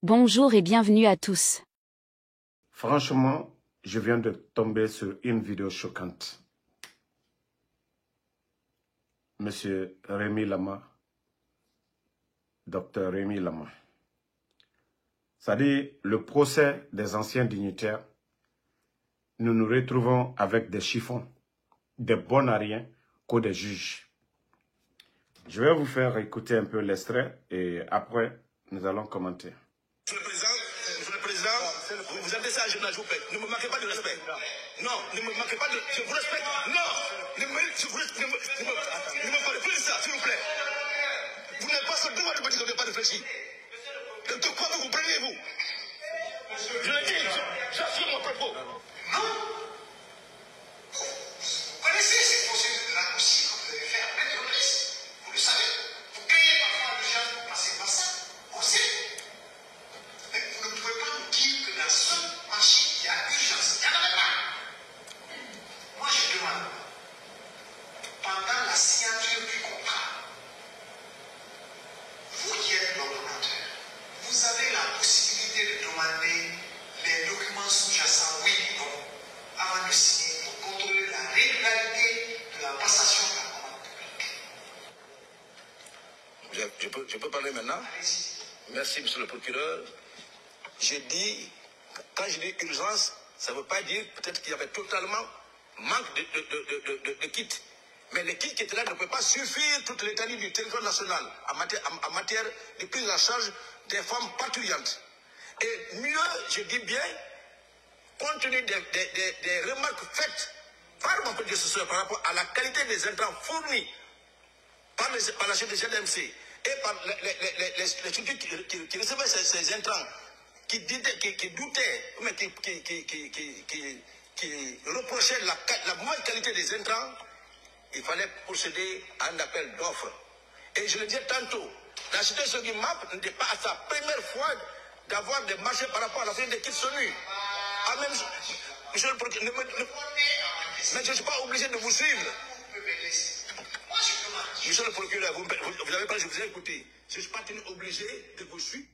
Bonjour et bienvenue à tous. Franchement, je viens de tomber sur une vidéo choquante. Monsieur Rémi Lama, docteur Rémi Lama. C'est-à-dire, le procès des anciens dignitaires, nous nous retrouvons avec des chiffons, des bons à rien, que des juges. Je vais vous faire écouter un peu l'extrait et après, nous allons commenter. Monsieur le Président, vous êtes ça à journal, je vous plaît. Ne me manquez pas de respect. Non, ne me manquez pas de... Je vous respecte. Non, ne me parlez plus de ça, s'il vous plaît. Vous n'avez pas ce droit de me dire que vous n'avez pas réfléchi. De quoi vous prenez-vous? Je l'ai dit, j'assure mon propos. Non. Vous connaissez ces procédures raccourcies que vous devez faire, mettre le risque. Vous le savez. Vous payez parfois les gens pour passer par ça. Aussi. Mais vous ne pouvez pas nous dire que dans ce machine, il y a urgence. Il n'y en avait pas. Moi, je demande, pendant la signature du contrat, vous qui êtes l'ordonnateur, vous avez la possibilité de demander les documents sous-jacents, oui ou non, avant de signer pour contrôler la régularité de la passation de la commande publique. Je peux parler maintenant? Merci, monsieur le procureur. J'ai dit, quand je dis urgence, ça ne veut pas dire peut-être qu'il y avait totalement manque de kits. Mais les kits qui étaient là ne peuvent pas suffire toute l'étendue du territoire national en matière de prise en charge des femmes parturiantes. Et mieux, je dis bien, compte tenu des remarques faites par mon prédécesseur par rapport à la qualité des intrants fournis par la chef de GDMC et par les structures qui recevaient ces intrants, qui doutaient, mais qui reprochaient la mauvaise qualité des intrants, il fallait procéder à un appel d'offres. Et je le disais tantôt, la cité Sogimap n'était pas à sa première fois d'avoir des marchés par rapport à la fin des kits SONU. Monsieur le procureur, mais je ne suis pas obligé de vous suivre. Monsieur le procureur, vous avez pas, je vous ai écouté. Je ne suis pas obligé de vous suivre.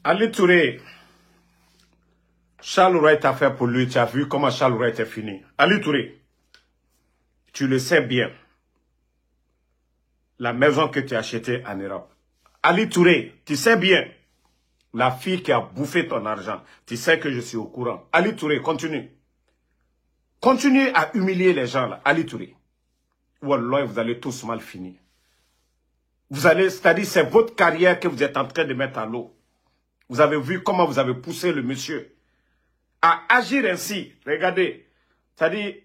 Ali Touré, Charles Wright a fait pour lui, tu as vu comment Charles Wright est fini. Ali Touré, tu le sais bien, la maison que tu as achetée en Europe. Ali Touré, tu sais bien, la fille qui a bouffé ton argent, tu sais que je suis au courant. Ali Touré, continue. Continue à humilier les gens là, Ali Touré. Wallah, vous allez tous mal finir. Vous allez, c'est-à-dire c'est votre carrière que vous êtes en train de mettre à l'eau. Vous avez vu comment vous avez poussé le monsieur à agir ainsi. Regardez, c'est-à-dire,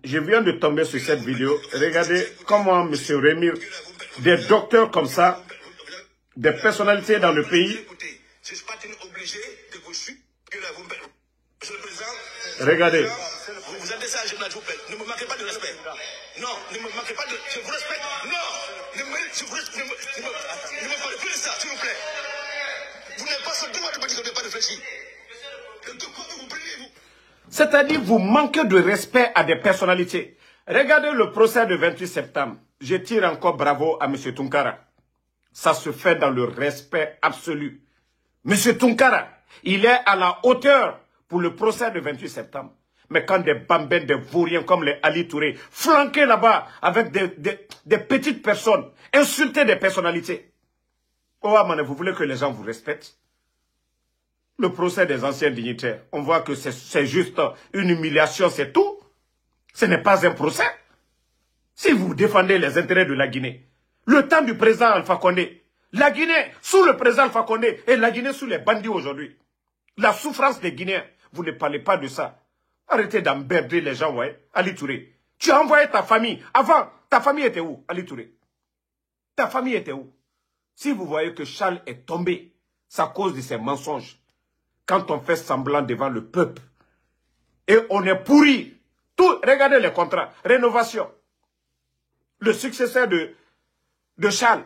je viens de tomber sur cette vidéo. Regardez comment M. Rémi, des docteurs comme ça, des personnalités dans le pays. Je ne suis pas obligé de vous suivre. Monsieur le Président, regardez. Vous êtes ça à journal, je vous plaît. Ne me manquez pas de respect. Non, ne me manquez pas de... Je vous respecte. Non, ne me parlez plus de ça, s'il vous plaît. Vous n'avez pas ce droit de me dire que vous n'avez pas réfléchi. De quoi vous prenez-vous? C'est-à-dire, vous manquez de respect à des personnalités. Regardez le procès de 28 septembre. Je tire encore bravo à M. Tunkara. Ça se fait dans le respect absolu. M. Tunkara, il est à la hauteur pour le procès de 28 septembre. Mais quand des bambins, des vauriens comme les Ali Touré, flanqués là-bas avec des petites personnes, insulter des personnalités. Oh, Amane, vous voulez que les gens vous respectent? Le procès des anciens dignitaires, on voit que c'est juste une humiliation, c'est tout. Ce n'est pas un procès. Si vous défendez les intérêts de la Guinée, le temps du président Alpha Condé, la Guinée sous le président Alpha Condé et la Guinée sous les bandits aujourd'hui, la souffrance des Guinéens, vous ne parlez pas de ça. Arrêtez d'emmerder les gens, ouais, Ali Touré. Tu as envoyé ta famille. Avant, ta famille était où, Ali Touré? Ta famille était où? Si vous voyez que Charles est tombé, c'est à cause de ses mensonges. Quand on fait semblant devant le peuple, et on est pourri. Tout, regardez les contrats. Rénovation. Le successeur de Charles,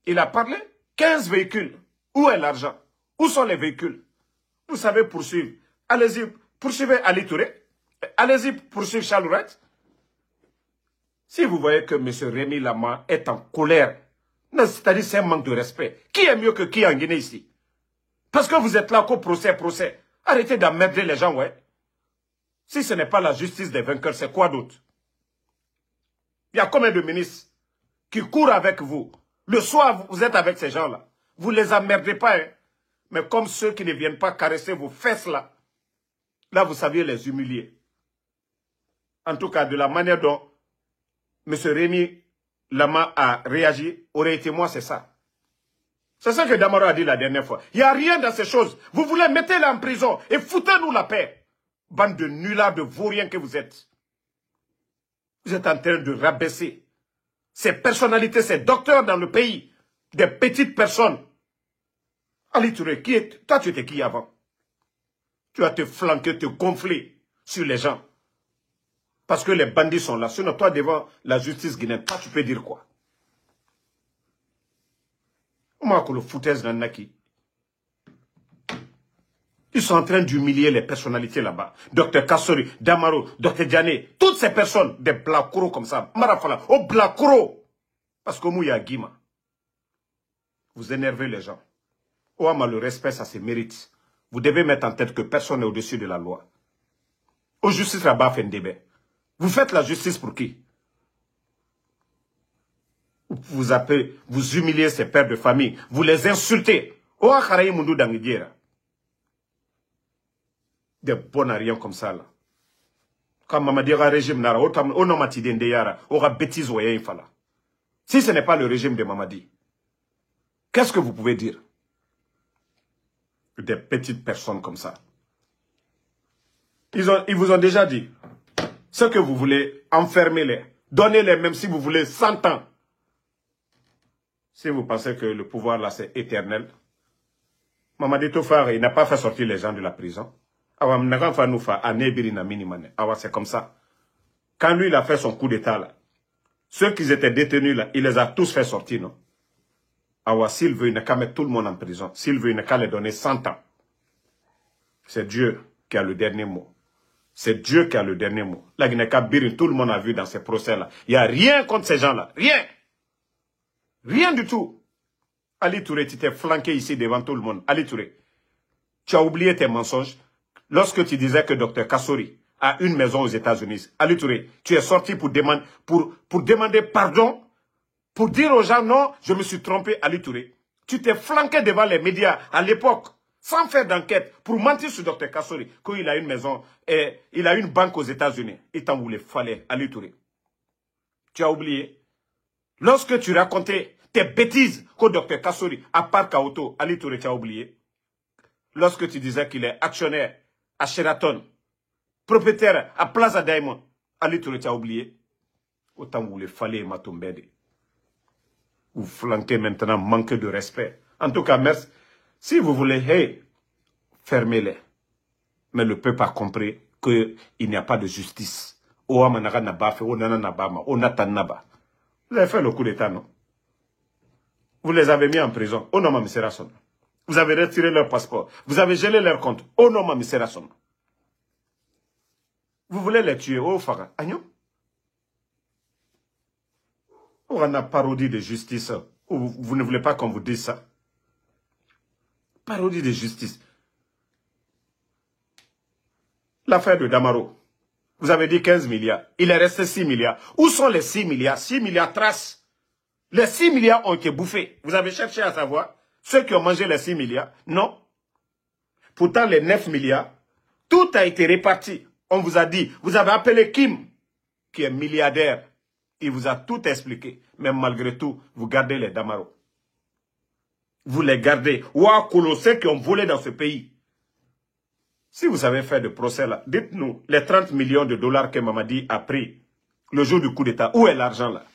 il a parlé. 15 véhicules. Où est l'argent? Où sont les véhicules? Vous savez poursuivre. Allez-y, poursuivez Ali Touré. Allez-y, poursuivre Charles Wright. Si vous voyez que M. Rémi Lama est en colère, c'est-à-dire c'est un manque de respect. Qui est mieux que qui en Guinée ici? Parce que vous êtes là qu'au procès. Arrêtez d'emmerder les gens, ouais. Si ce n'est pas la justice des vainqueurs, c'est quoi d'autre? Il y a combien de ministres qui courent avec vous? Le soir, vous êtes avec ces gens-là. Vous ne les emmerdez pas, hein. Mais comme ceux qui ne viennent pas caresser vos fesses là, là vous saviez les humilier. En tout cas, de la manière dont M. Rémi Lama a réagi, aurait été moi, c'est ça. C'est ça que Damaro a dit la dernière fois. Il n'y a rien dans ces choses. Vous voulez mettre-les en prison et foutez-nous la paix. Bande de nullards, de vauriens que vous êtes. Vous êtes en train de rabaisser ces personnalités, ces docteurs dans le pays, des petites personnes. Ali Touré, toi tu étais qui avant? Tu vas te flanquer, te gonfler sur les gens. Parce que les bandits sont là. Sinon, toi devant la justice guinéenne, toi tu peux dire quoi? Moi, que le foutaise dans Naki. Ils sont en train d'humilier les personnalités là-bas. Dr Kassori, Damaro, Dr Diané, toutes ces personnes, des blacros comme ça. Marafala, oh blacros. Parce que Mouya Guima. Vous énervez les gens. Ouama, le respect, ça se mérite. Vous devez mettre en tête que personne n'est au-dessus de la loi. Au justice là-bas, Fendebe. Vous faites la justice pour qui? Vous appelez, vous humiliez ces pères de famille. Vous les insultez. Oua Kharayi Mundu Dangidiera. Des bonariens comme ça là. Quand Mamadi aura régime nara, on n'a pas tidé ndeyara, aura bêtise ou y'a fala. Si ce n'est pas le régime de Mamadi, qu'est-ce que vous pouvez dire? Des petites personnes comme ça. Ils vous ont déjà dit, ce que vous voulez, enfermez-les, donnez-les même si vous voulez 100 ans. Si vous pensez que le pouvoir là c'est éternel, Mamadi Toufar, il n'a pas fait sortir les gens de la prison. C'est comme ça. Quand lui, il a fait son coup d'état, là, ceux qui étaient détenus, là, il les a tous fait sortir, non? S'il veut, il n'a qu'à mettre tout le monde en prison. S'il veut, il n'a qu'à les donner 100 ans. C'est Dieu qui a le dernier mot. C'est Dieu qui a le dernier mot. Là, il n'a qu'à birir, tout le monde a vu dans ces procès-là. Il n'y a rien contre ces gens-là. Rien. Rien du tout. Ali Touré, tu t'es flanqué ici devant tout le monde. Ali Touré, tu as oublié tes mensonges. Lorsque tu disais que Dr Kassori a une maison aux États-Unis, Ali Touré, tu es sorti pour demander pardon, pour dire aux gens non, je me suis trompé, Ali Touré. Tu t'es flanqué devant les médias à l'époque, sans faire d'enquête, pour mentir sur Dr Kassori, qu'il a une maison et il a une banque aux États-Unis. Il t'en voulait, fallait, Ali Touré. Tu as oublié. Lorsque tu racontais tes bêtises qu'au Dr Kassori, à part Kaoto, Ali Touré, tu as oublié. Lorsque tu disais qu'il est actionnaire à Sheraton, propriétaire à Plaza Diamond, Ali Touré, tu as oublié. Autant vous les fallait, Matombede. Vous flanquez maintenant, manquez de respect. En tout cas, merci. Si vous voulez, hey, fermez-les. Mais le peuple a compris qu'il n'y a pas de justice. Vous avez fait le coup d'état, non? Vous les avez mis en prison. Oh non, Mami Serasson. Vous avez retiré leur passeport. Vous avez gelé leur compte. Oh non, Mami Serasson. Vous voulez les tuer. Oh, Farah. Agnon. On a parodie de justice. Vous ne voulez pas qu'on vous dise ça. Parodie de justice. L'affaire de Damaro. Vous avez dit 15 milliards. Il est resté 6 milliards. Où sont les 6 milliards? 6 milliards traces. Les 6 milliards ont été bouffés. Vous avez cherché à savoir ceux qui ont mangé les 6 milliards? Non. Pourtant, les 9 milliards, tout a été réparti. On vous a dit, vous avez appelé Kim, qui est milliardaire. Il vous a tout expliqué. Mais malgré tout, vous gardez les Damaro. Vous les gardez. Ouah, colossaux qui ont volé dans ce pays. Si vous avez fait de procès là, dites-nous les 30 millions de dollars que Mamadi a pris le jour du coup d'état. Où est l'argent là?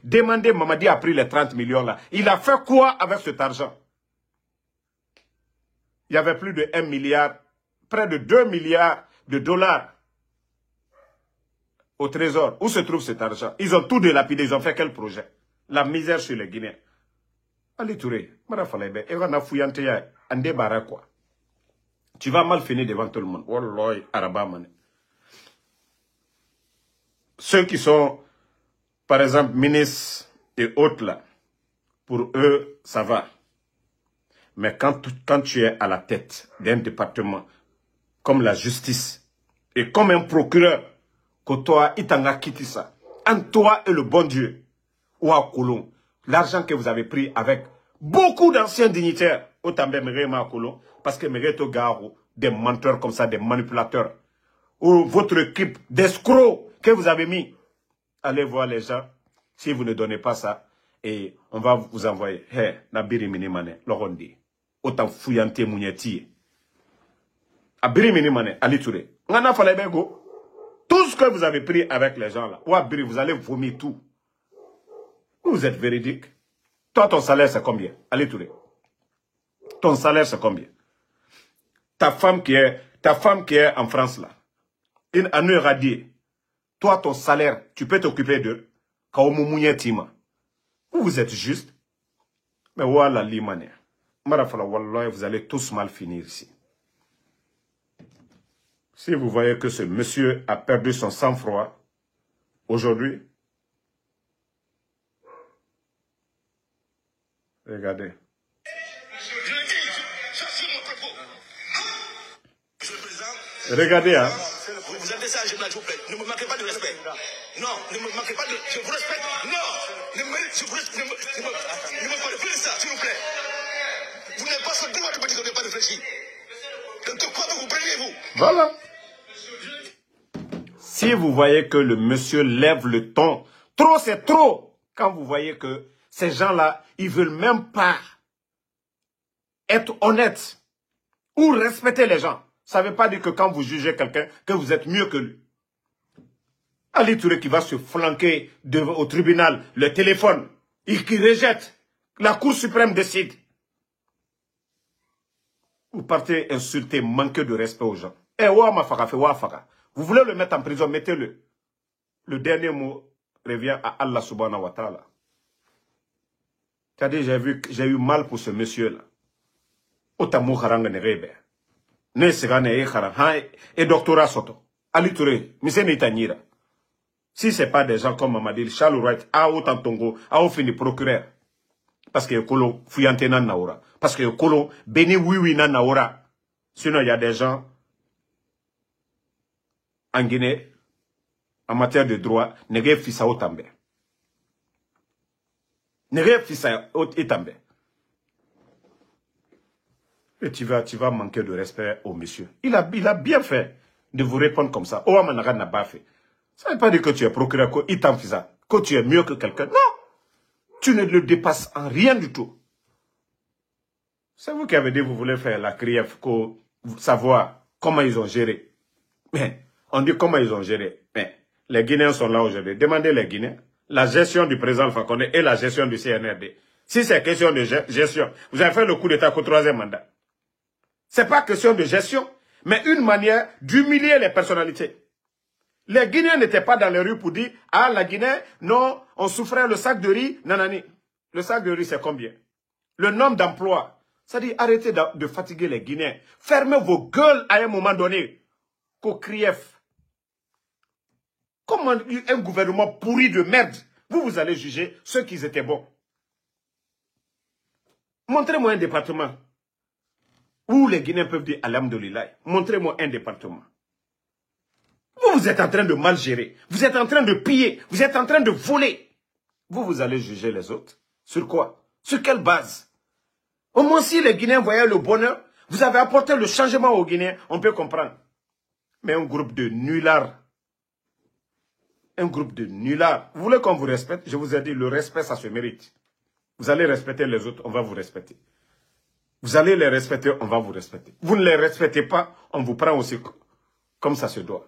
Demandez, Mamadi a pris les 30 millions là. Il a fait quoi avec cet argent? Il y avait plus de 1 milliard, près de 2 milliards de dollars au trésor. Où se trouve cet argent? Ils ont tout délapidé. Ils ont fait quel projet? La misère sur les Guinéens. Ali Touré, tu vas mal finir devant tout le monde. Wallahi, Arabamane. Ceux qui sont, par exemple, ministres et autres là, pour eux, ça va. Mais quand tu es à la tête d'un département comme la justice et comme un procureur, que toi, il t'en a quitté ça. Entre toi et le bon Dieu, ou à Colomb, l'argent que vous avez pris avec beaucoup d'anciens dignitaires, autant bien à Colomb, parce que mérite au garo, des menteurs comme ça, des manipulateurs, ou votre équipe d'escrocs que vous avez mis. Allez voir les gens, si vous ne donnez pas ça, et on va vous envoyer. Hé, Nabiri Minimane, Lorondi. Autant fouillante mounieti. Abiri Minimane, Ali Touré. Ngana Falebego. Tout ce que vous avez pris avec les gens là, ou Abiri, vous allez vomir tout. Vous êtes véridique. Toi, ton salaire, c'est combien? Ali Touré. Ton salaire, c'est combien? Ta femme qui est en France là, une année radiée. Toi, ton salaire, tu peux t'occuper d'eux. Vous êtes juste. Mais voilà l'imane. Vous allez tous mal finir ici. Si vous voyez que ce monsieur a perdu son sang-froid aujourd'hui, regardez. Regardez, hein. Vous êtes ça, s'il vous plaît. Ne me manquez pas de respect. Non, ne me manquez pas de... Je vous respecte. Non, ne me parlez plus de ça, s'il vous plaît. Vous n'avez pas ce droit de me dire que vous n'avez pas réfléchi. De quoi vous prenez-vous? Voilà. Si vous voyez que le monsieur lève le ton, trop c'est trop. Quand vous voyez que ces gens-là, ils veulent même pas être honnêtes ou respecter les gens. Ça ne veut pas dire que quand vous jugez quelqu'un, que vous êtes mieux que lui. Ali Touré qui va se flanquer au tribunal, le téléphone, et qui rejette. La Cour suprême décide. Vous partez insulter, manquer de respect aux gens. Eh, vous voulez le mettre en prison, mettez-le. Le dernier mot revient à Allah subhanahu wa ta'ala. C'est-à-dire, j'ai eu mal pour ce monsieur-là. Otamu haranga nerebe. Ne segane e khara et doctorat soto. Ali Touré, mise ne itanyira. Si ce n'est pas des gens comme Mamadil, Charles Wright, a autant tongo, a fini procureur. Parce que Kolo fuyante nan naora. Parce que Kolo béni oui nan naora. Sinon, il y a des gens en Guinée, en matière de droit, nege fisa otambe. Nege fisa otambe. Et tu vas manquer de respect au monsieur. Il a bien fait de vous répondre comme ça. Oh, Manara n'a pas fait. Ça ne veut pas dire que tu es procureur, que tu es mieux que quelqu'un. Non! Tu ne le dépasses en rien du tout. C'est vous qui avez dit que vous voulez faire la CRIEF, savoir comment ils ont géré. Mais, on dit comment ils ont géré. Mais, les Guinéens sont là aujourd'hui. Demandez les Guinéens la gestion du président Alpha Condé et la gestion du CNRD. Si c'est question de gestion, vous avez fait le coup d'État qu'au 3e mandat. C'est pas question de gestion, mais une manière d'humilier les personnalités. Les Guinéens n'étaient pas dans les rues pour dire « Ah, la Guinée, non, on souffrait le sac de riz, nanani. » Le sac de riz, c'est combien? Le nombre d'emplois. C'est-à-dire, arrêtez de fatiguer les Guinéens. Fermez vos gueules à un moment donné. Qu'au CRIEF. Comment un gouvernement pourri de merde, vous allez juger ceux qui étaient bons. Montrez-moi un département où les Guinéens peuvent dire Alhamdoulilah. Montrez-moi un département. Vous êtes en train de mal gérer. Vous êtes en train de piller. Vous êtes en train de voler. Vous allez juger les autres. Sur quoi? Sur quelle base? Au moins si les Guinéens voyaient le bonheur, vous avez apporté le changement aux Guinéens, on peut comprendre. Mais un groupe de nullards. Un groupe de nullards. Vous voulez qu'on vous respecte? Je vous ai dit, le respect, ça se mérite. Vous allez respecter les autres, on va vous respecter. Vous allez les respecter, on va vous respecter. Vous ne les respectez pas, on vous prend aussi comme ça se doit.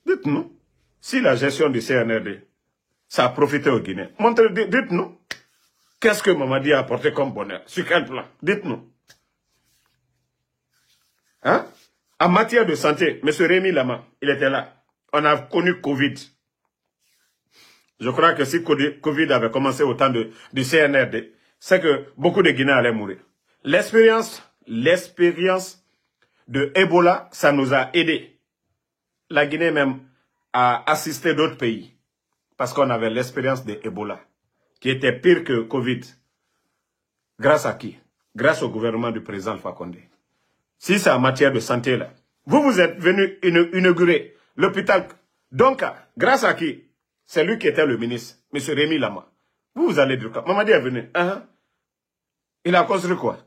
Dites-nous, si la gestion du CNRD, ça a profité aux Guinéens, dites-nous, qu'est-ce que Mamadi a apporté comme bonheur? Sur quel plan? Dites-nous. Hein? En matière de santé, M. Rémi Lama, il était là. On a connu Covid. Je crois que si Covid avait commencé au temps du CNRD, c'est que beaucoup de Guinéens allaient mourir. L'expérience de Ebola, ça nous a aidés. La Guinée même a assisté d'autres pays. Parce qu'on avait l'expérience de Ebola, qui était pire que Covid. Grâce à qui? Grâce au gouvernement du président Alpha Condé. Si c'est en matière de santé, là, vous êtes venu inaugurer l'hôpital. Donc, grâce à qui? C'est lui qui était le ministre, M. Rémi Lama. Vous allez dire quoi? Mamadi est venu. Il a construit quoi?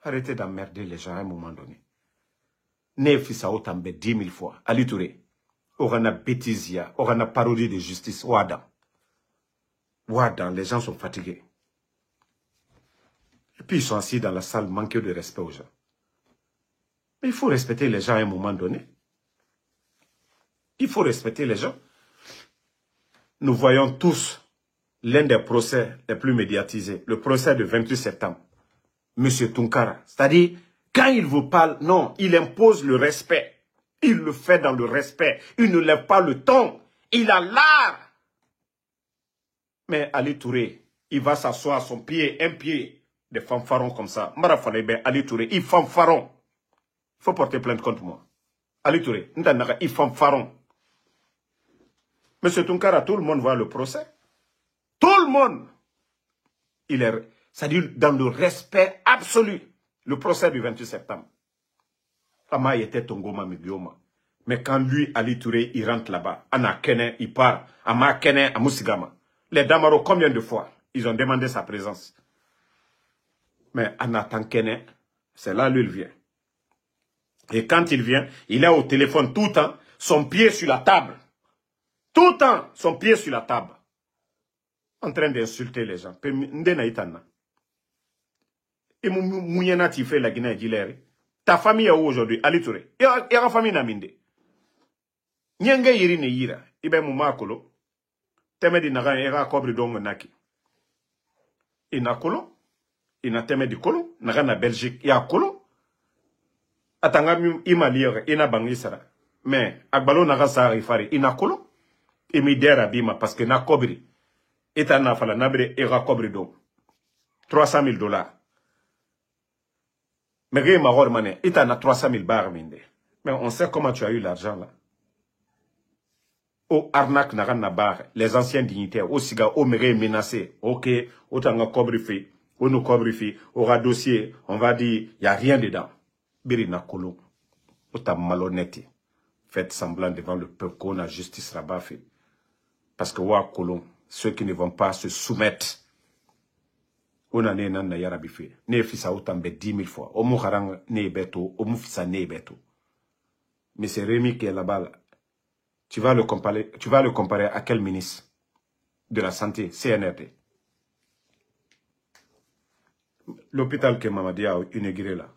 Arrêtez d'emmerder les gens à un moment donné. Ne fisa autant 10 000 fois. Ali Touré. Orana bêtisia, orana parodie de justice. Ouadan. Ouadan, les gens sont fatigués. Et puis ils sont assis dans la salle, manqués de respect aux gens. Mais il faut respecter les gens à un moment donné. Il faut respecter les gens. Nous voyons tous l'un des procès les plus médiatisés, le procès du 28 septembre. M. Tunkara. C'est-à-dire, quand il vous parle, non, il impose le respect. Il le fait dans le respect. Il ne lève pas le ton. Il a l'art. Mais Ali Touré, il va s'asseoir à son pied, un pied, des fanfarons comme ça. Marafalebe, Ali Touré, il fanfaron. Il faut porter plainte contre moi. Ali Touré, il fanfaron. Monsieur Tunkara, tout le monde voit le procès. Tout le monde. Il est, c'est-à-dire dans le respect absolu. Le procès du 28 septembre. Ama était Tongoma Mibioma. Mais quand lui, Ali Touré, il rentre là-bas, Anna Kene, il part, Ama Kene, à Moussigama. Les Damaro, combien de fois ils ont demandé sa présence? Mais Anna Tankene, c'est là où il vient. Et quand il vient, il est au téléphone tout le temps, son pied sur la table. Tout le temps, son pied sur la table. En train d'insulter les gens. Et Mouyena tu fais la Guinée d'Hilaire. Ta famille est où aujourd'hui? Ali Touré. Il y a une famille naminde. Nyanga yiri ne yira. Ibe muma kolo. Teme di naga era kobri dongo naki. Ina kolo. Ina teme di kolo. Naga na Belgique. Ya kolo. Atanga ima lire. Ina bangisara. Mais agbalo naga sa ifari. Ina kolo. Imi dera bima parce que na kobri. Eta na fala nabre era kobri dongo. $300,000. Mais il y a 300 000 bars. Mais on sait comment tu as eu l'argent là. Au arnaque na bar, les anciens dignitaires, au siga, au méré menacé. Ok, autant on cobrifi, on nous cobrifi, aura dossier, on va dire, il n'y a rien dedans. Birina Kolo, autant malhonnête. Faites semblant devant le peuple qu'on a justice là-bas fait. Parce que wa Kolo, ceux qui ne vont pas se soumettre. On a né nan na yarabi fait. Ne fisa autant 10 000 fois. Omu harang ne beto, omu fisa ne beto. Mais c'est Rémi qui est là-bas. Là. Tu vas le comparer à quel ministre de la santé, CNRD. L'hôpital que Mamadi a inauguré là.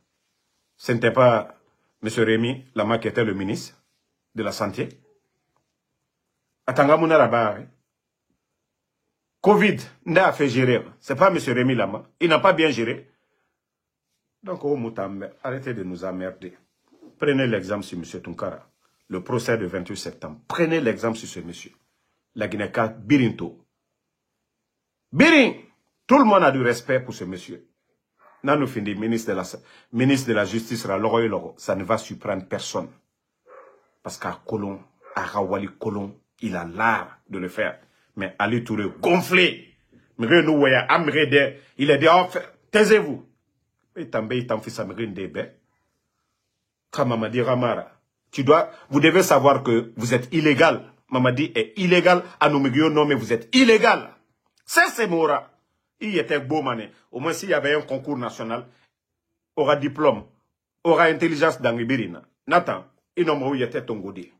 Ce n'était pas M. Rémi Lama qui était le ministre de la santé. Atangamuna là-bas. Covid n'a fait gérer. Ce n'est pas M. Rémi Lama. Il n'a pas bien géré. Donc, arrêtez de nous emmerder. Prenez l'exemple sur M. Tunkara. Le procès du 28 septembre. Prenez l'exemple sur ce monsieur. La Guinée-Ca, Birinto. Birin! Tout le monde a du respect pour ce monsieur. Nanou Findi, ministre de la Justice, ça ne va surprendre personne. Parce qu'à Colomb, à Rawali Colomb, il a l'art de le faire. Mais Ali Touré gonflé. Mais nous voyons, il a dit, taisez-vous. Et També, il t'en fait ça, comme Mamadi Ramara. Vous devez savoir que vous êtes illégal. Mamadi est illégal. Anoumigio, non, mais vous êtes illégal. C'est Mora. Il était beau mané. Au moins, s'il y avait un concours national, aura diplôme, aura intelligence dans Ibirina. Nathan, il nomme où il était Tongodi.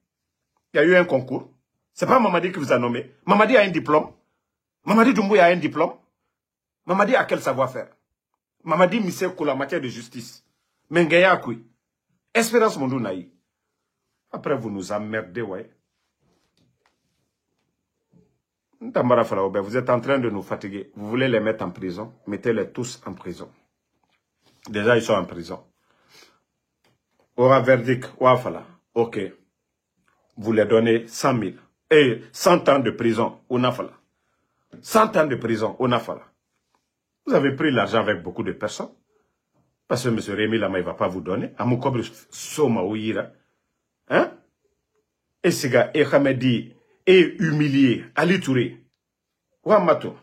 Il y a eu un concours. C'est pas Mamadi qui vous a nommé. Mamadi a un diplôme. Mamadi Doumbouya a un diplôme. Mamadi a quel savoir-faire? Mamadi Missé pour la matière de justice. Mengaya Koui. Espérance Mondou Naï. Après, vous nous emmerdez, ouais. Vous êtes en train de nous fatiguer. Vous voulez les mettre en prison? Mettez-les tous en prison. Déjà, ils sont en prison. Aura verdict, ouafala. Ok. Vous les donnez 100 000. Et 100 ans de prison, au Nafala. 100 ans de prison, au Nafala. Vous avez pris l'argent avec beaucoup de personnes. Parce que M. Rémi Lama, il ne va pas vous donner. Amoukobre Soma Ouira. Hein? Et ce gars, et Hamedi, et humilié, Ali Touré. Ouamato.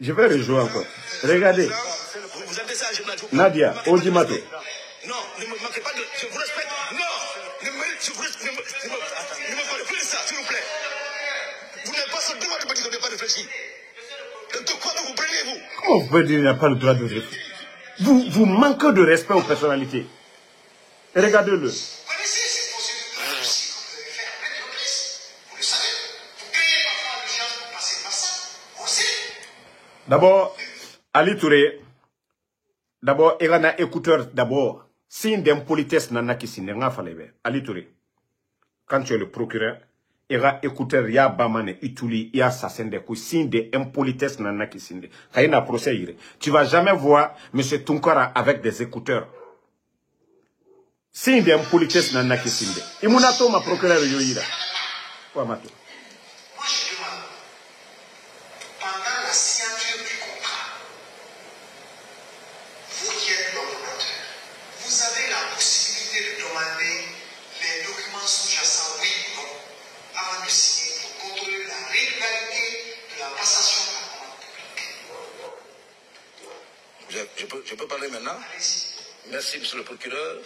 Je vais rejouer encore. Regardez. Vous êtes ça, Nadia, Ojimato. Non, ne me manquez pas de... Je vous respecte. Non, ne me parlez plus de ça, s'il vous plaît. Vous n'avez pas ce droit de me dire que vous n'avez pas réfléchi. De quoi vous prenez-vous? Comment vous pouvez dire qu'il n'y a pas le droit de réfléchir? Vous manquez de respect aux personnalités. Regardez-le. D'abord, Ali Touré, d'abord, il y a un écouteur d'abord. Signe d'impolitesse nana qui signe, Ali Touré. Quand tu es le procureur, il y a un écouteur, il y a Bamane, Ituli, il y a assassin de coups, signe d'impolitesse nana qui signe. Tu ne vas jamais voir M. Tunkara avec des écouteurs. Signe d'impolitesse nana qui signe. Il m'a dit ma procureur yoïra. Quoi mato? Je peux parler maintenant? Merci, monsieur le procureur.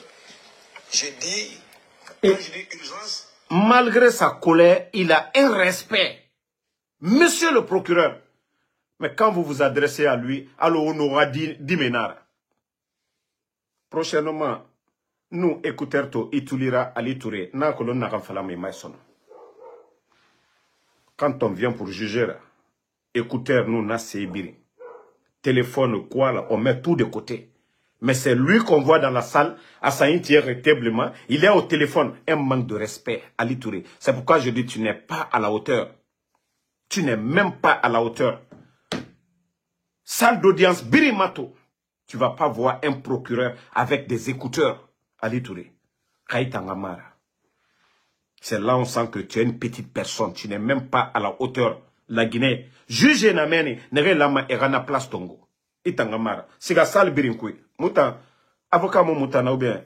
J'ai dit, urgence. Malgré sa colère, il a un respect. Monsieur le procureur. Mais quand vous vous adressez à lui, alors on aura dit Ménard. Prochainement, nous, écouteurs, Itulira, Ali Touré, quand on vient pour juger, écouteurs, nous, na Sébiri. Téléphone, quoi, là, on met tout de côté. Mais c'est lui qu'on voit dans la salle, à sa irrétablement, il est au téléphone. Un manque de respect, Ali Touré. C'est pourquoi je dis, tu n'es pas à la hauteur. Tu n'es même pas à la hauteur. Salle d'audience, Birimato. Tu ne vas pas voir un procureur avec des écouteurs, Ali Touré. Kaïtangamara. C'est là on sent que tu es une petite personne. Tu n'es même pas à la hauteur. La Guinée, juge Nameni, nere lama erana place tongo. Itangamara. Siga sal birinkui. Mouta, avocat mo mouta na ou bien.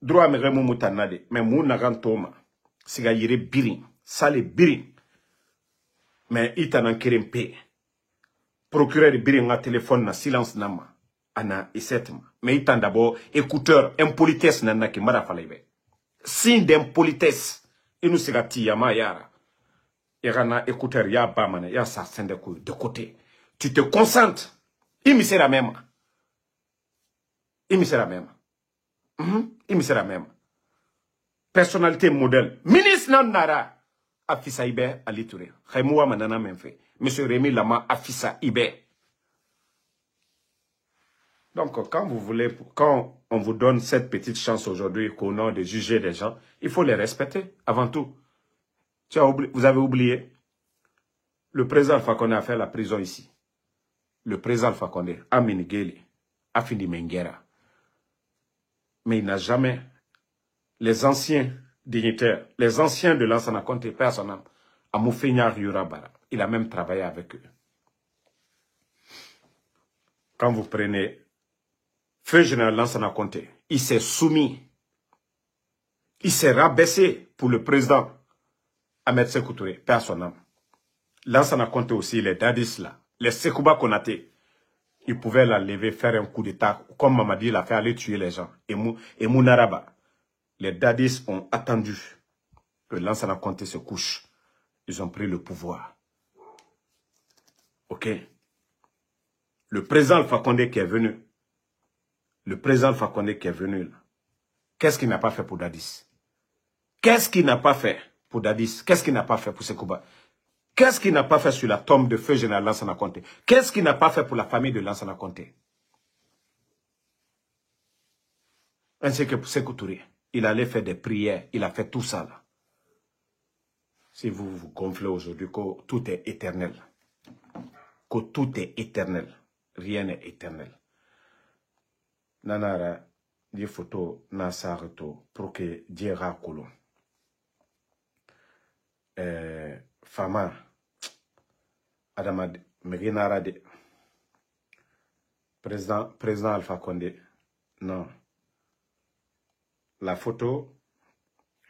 Droit mere mo mouta nade. Mais mou nagan toma. Siga yire birin. Sale birin. Mais itanan kerempe. Procureur birin na téléphone na silence nama. Ana isetma. Mais itan d'abord écouteur, impolitesse nana ki mara falaibe. Signe d'impolitesse. Inu siga tiyama yara. Irana écouteur, ya bamane, ya assassin de côté. Tu te concentres. Il me sera même. Il me sera même. Il me sera même. Personnalité modèle. Ministre Nandara. Afisa Ibe Ali Touré. Khaimoua Manana Menfe. Monsieur Rémi Lama Afisa Ibe. Donc, quand vous voulez, quand on vous donne cette petite chance aujourd'hui qu'au nom de juger les gens, il faut les respecter avant tout. Vous avez oublié, le président Alpha Condé a fait la prison ici. Le président Alpha Condé, Amin Gueli, a fini Menguera. Mais il n'a jamais, les anciens dignitaires, les anciens de Lansana Conté, personne, à Moufenia Ryurabara, il a même travaillé avec eux. Quand vous prenez Feu général Lansana Conté, il s'est soumis, il s'est rabaissé pour le président Ahmed Sékou Touré, père son âme. Lansana Conté aussi, les dadis là, les Sekouba Konaté, ils pouvaient la lever, faire un coup d'état, comme Mamadi l'a fait, aller tuer les gens. Et Mounaraba, les dadis ont attendu que Lansana Conté se couche. Ils ont pris le pouvoir. Ok? Le président Alpha Condé qui est venu, qu'est-ce qu'il n'a pas fait pour Dadis? Qu'est-ce qu'il n'a pas fait pour Dadis? Qu'est-ce qu'il n'a pas fait pour Sekouba? Qu'est-ce qu'il n'a pas fait sur la tombe de feu général Lansana Conté? Qu'est-ce qu'il n'a pas fait pour la famille de Lansana Conté? Ainsi que pour Sékou Touré, il allait faire des prières, il a fait tout ça là. Si vous vous gonflez aujourd'hui que tout est éternel, que tout est éternel, rien n'est éternel. Nanara, des photos, Nasareto, pour que Diera Koulon. Fama, Adamad, Meginara de président Alpha Condé. Non. La photo,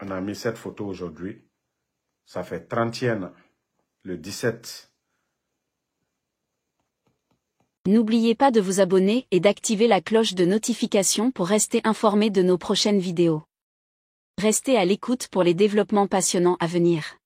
on a mis cette photo aujourd'hui. Ça fait 31 ans, le 17 N'oubliez pas de vous abonner et d'activer la cloche de notification pour rester informé de nos prochaines vidéos. Restez à l'écoute pour les développements passionnants à venir.